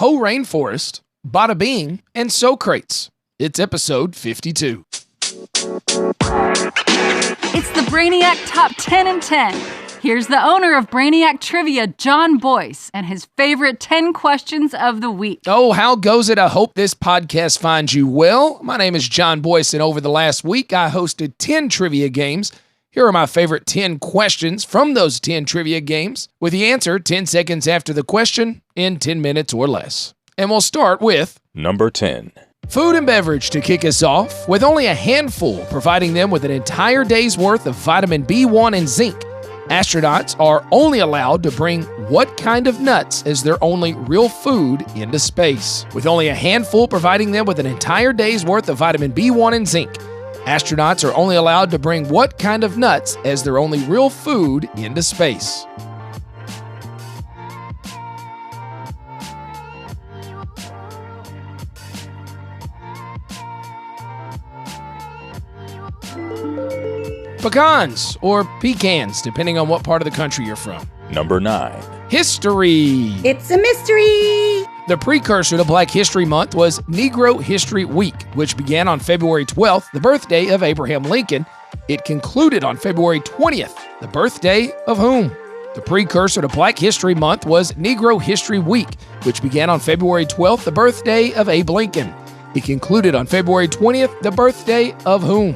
Rainforest, Bada and Socrates. It's episode 52. It's the Brainiac Top 10 and 10. Here's the owner of Brainiac Trivia, John Boyce, and his favorite 10 questions of the week. Oh, how goes it? I hope this podcast finds you well. My name is John Boyce, and over the last week, I hosted 10 trivia games. Here are my favorite 10 questions from those 10 trivia games, with the answer 10 seconds after the question in 10 minutes or less. And we'll start with Number 10. Food and beverage to kick us off, with only a handful providing them with an entire day's worth of vitamin B1 and zinc. Astronauts are only allowed to bring what kind of nuts as their only real food into space? With only a handful providing them with an entire day's worth of vitamin B1 and zinc. Astronauts are only allowed to bring what kind of nuts as their only real food into space? Pecans, or pecans, depending on what part of the country you're from. Number 9. History. It's a mystery. The precursor to Black History Month was Negro History Week, which began on February 12th, the birthday of Abraham Lincoln. It concluded on February 20th, the birthday of whom? The precursor to Black History Month was Negro History Week, which began on February 12th, the birthday of Abe Lincoln. It concluded on February 20th, the birthday of whom?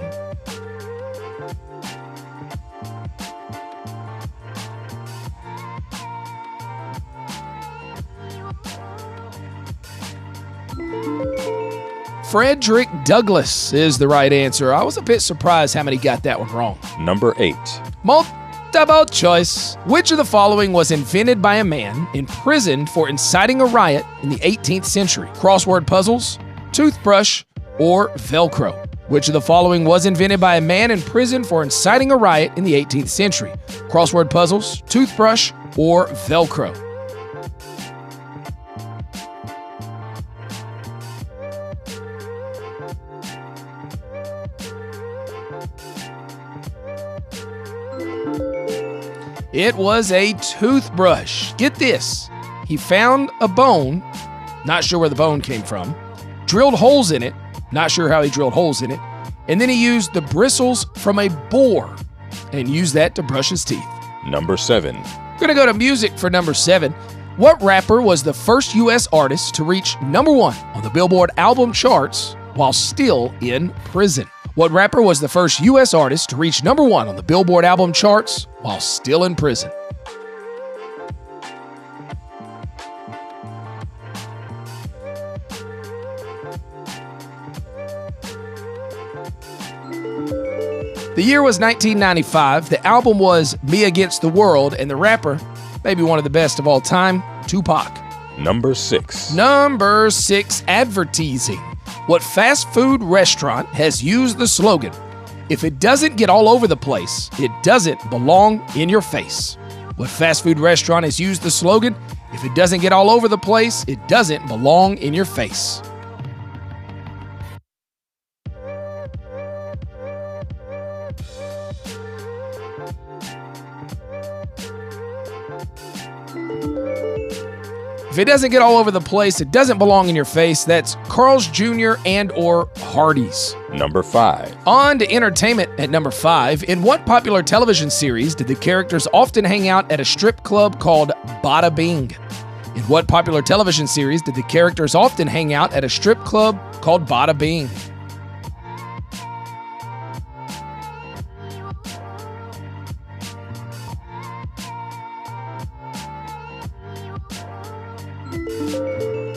Frederick Douglass is the right answer. I was a bit surprised how many got that one wrong. Number 8. Multiple choice. Which of the following was invented by a man imprisoned for inciting a riot in the 18th century? Crossword puzzles, toothbrush, or Velcro? Which of the following was invented by a man imprisoned for inciting a riot in the 18th century? Crossword puzzles, toothbrush, or Velcro? It was a toothbrush. Get this. He found a bone, not sure where the bone came from, drilled holes in it, not sure how he drilled holes in it, and then he used the bristles from a boar and used that to brush his teeth. Number 7. Gonna go to music for number 7. What rapper was the first U.S. artist to reach number 1 on the Billboard album charts while still in prison? What rapper was the first U.S. artist to reach number 1 on the Billboard album charts while still in prison? The year was 1995. The album was Me Against the World, and the rapper, maybe one of the best of all time, Tupac. Number 6. Number 6, advertising. What fast food restaurant has used the slogan, "If it doesn't get all over the place, it doesn't belong in your face"? What fast food restaurant has used the slogan, "If it doesn't get all over the place, it doesn't belong in your face"? If it doesn't get all over the place, it doesn't belong in your face. That's Carl's Jr. and or Hardee's. Number 5. On to entertainment at number 5. In what popular television series did the characters often hang out at a strip club called Bada? In what popular television series did the characters often hang out at a strip club called Bada?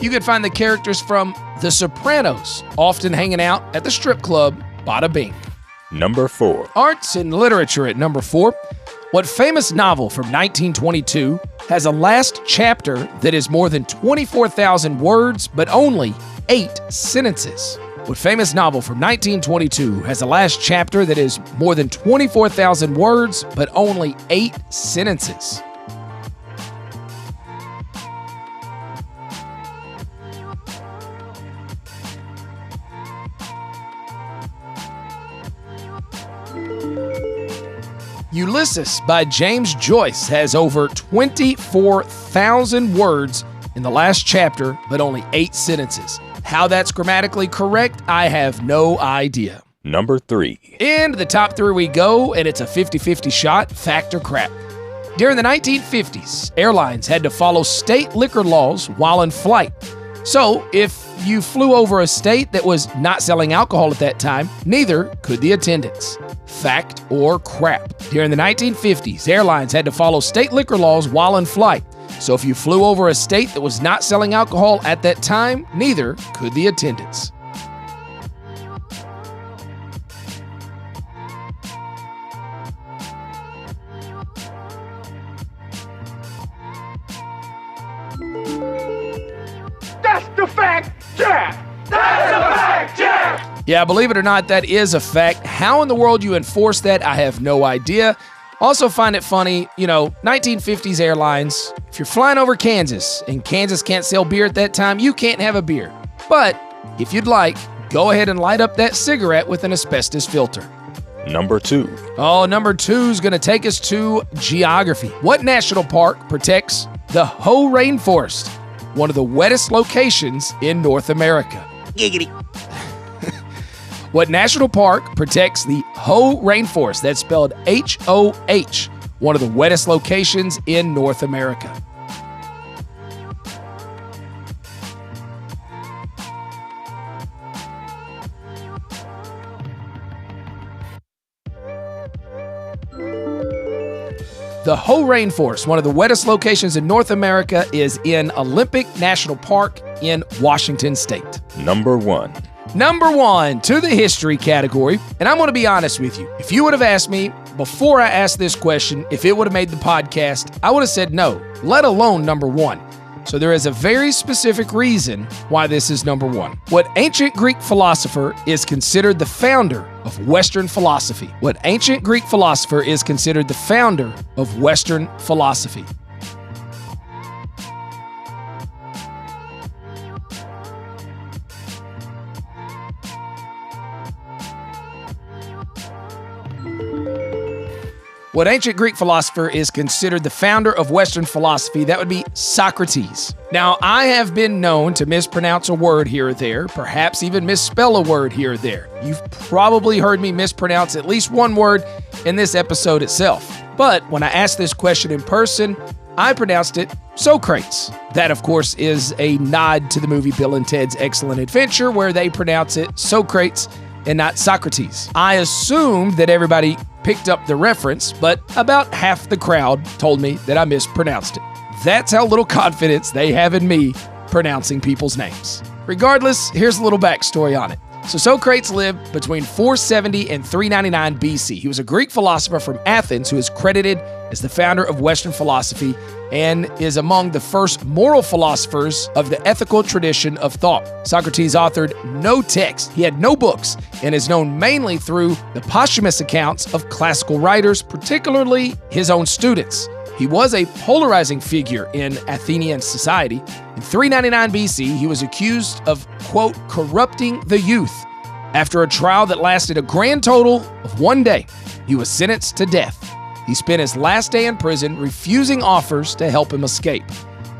You can find the characters from The Sopranos often hanging out at the strip club Bada. Number 4. Arts and literature at number 4. What famous novel from 1922 has a last chapter that is more than 24,000 words but only 8 sentences? What famous novel from 1922 has a last chapter that is more than 24,000 words but only 8 sentences? Ulysses by James Joyce has over 24,000 words in the last chapter, but only 8 sentences. How that's grammatically correct, I have no idea. Number 3. Into the top 3 we go, and it's a 50-50 shot, fact or crap. During the 1950s, airlines had to follow state liquor laws while in flight. So, if you flew over a state that was not selling alcohol at that time, neither could the attendants. Fact or crap? During the 1950s, airlines had to follow state liquor laws while in flight. So if you flew over a state that was not selling alcohol at that time, neither could the attendants. That's the fact, Jack! That's a fact, Jack! Yeah, believe it or not, that is a fact. How in the world you enforce that, I have no idea. Also find it funny, 1950s airlines, if you're flying over Kansas and Kansas can't sell beer at that time, you can't have a beer. But if you'd like, go ahead and light up that cigarette with an asbestos filter. Number 2. Oh, number 2 is going to take us to geography. What national park protects the Hoh Rainforest, one of the wettest locations in North America? Giggity. What national park protects the Hoh Rainforest? That's spelled H-O-H, one of the wettest locations in North America. The Hoh Rainforest, one of the wettest locations in North America, is in Olympic National Park in Washington State. Number 1. Number 1, to the history category. And I'm going to be honest with you. If you would have asked me before I asked this question, if it would have made the podcast, I would have said no, let alone number 1. So there is a very specific reason why this is number 1. What ancient Greek philosopher is considered the founder of Western philosophy? What ancient Greek philosopher is considered the founder of Western philosophy? What ancient Greek philosopher is considered the founder of Western philosophy? That would be Socrates. Now, I have been known to mispronounce a word here or there, perhaps even misspell a word here or there. You've probably heard me mispronounce at least one word in this episode itself. But when I asked this question in person, I pronounced it Socrates. That, of course, is a nod to the movie Bill and Ted's Excellent Adventure, where they pronounce it Socrates and not Socrates. I assumed that everybody picked up the reference, but about half the crowd told me that I mispronounced it. That's how little confidence they have in me pronouncing people's names. Regardless, here's a little backstory on it. So Socrates lived between 470 and 399 BC. He was a Greek philosopher from Athens who is credited as the founder of Western philosophy and is among the first moral philosophers of the ethical tradition of thought. Socrates authored no text. He had no books and is known mainly through the posthumous accounts of classical writers, particularly his own students. He was a polarizing figure in Athenian society. In 399 BC, he was accused of, quote, corrupting the youth. After a trial that lasted a grand total of 1 day, he was sentenced to death. He spent his last day in prison refusing offers to help him escape.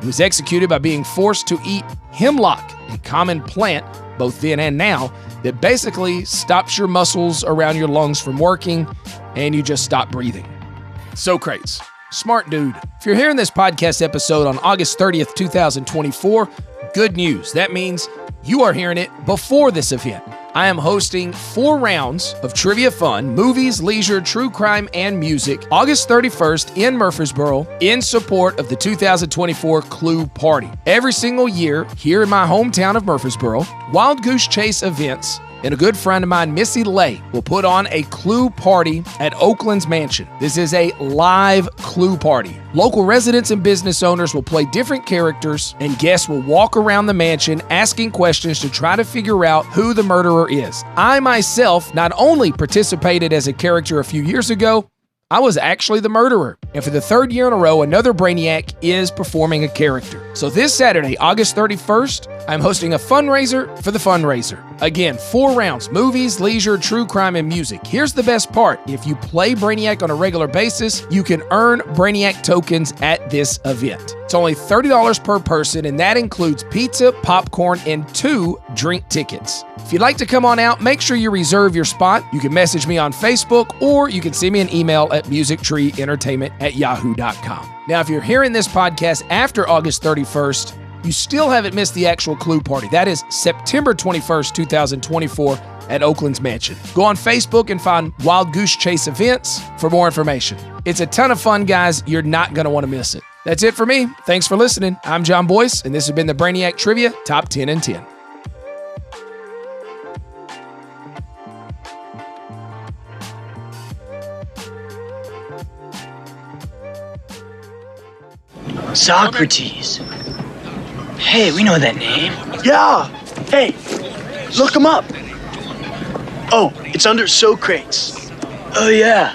He was executed by being forced to eat hemlock, a common plant, both then and now, that basically stops your muscles around your lungs from working and you just stop breathing. Socrates. Smart dude. If you're hearing this podcast episode on August 30th, 2024, good news. That means you are hearing it before this event. I am hosting 4 rounds of trivia fun, movies, leisure, true crime, and music, August 31st in Murfreesboro in support of the 2024 Clue Party. Every single year, here in my hometown of Murfreesboro, Wild Goose Chase events and a good friend of mine, Missy Lay, will put on a Clue Party at Oakland's Mansion. This is a live Clue Party. Local residents and business owners will play different characters, and guests will walk around the mansion asking questions to try to figure out who the murderer is. I myself not only participated as a character a few years ago, I was actually the murderer. And for the 3rd year in a row, another Brainiac is performing a character. So this Saturday, August 31st, I'm hosting a fundraiser for the fundraiser. Again, 4 rounds, movies, leisure, true crime, and music. Here's the best part. If you play Brainiac on a regular basis, you can earn Brainiac tokens at this event. It's only $30 per person, and that includes pizza, popcorn, and 2 drink tickets. If you'd like to come on out, make sure you reserve your spot. You can message me on Facebook, or you can send me an email at musictreeentertainment@yahoo.com. Now, if you're hearing this podcast after August 31st, you still haven't missed the actual Clue Party. That is September 21st, 2024 at Oakland's Mansion. Go on Facebook and find Wild Goose Chase Events for more information. It's a ton of fun, guys. You're not going to want to miss it. That's it for me. Thanks for listening. I'm John Boyce, and this has been the Brainiac Trivia Top 10 and 10. Socrates. Hey, we know that name. Yeah! Hey, look him up. Oh, it's under Socrates. Oh, yeah.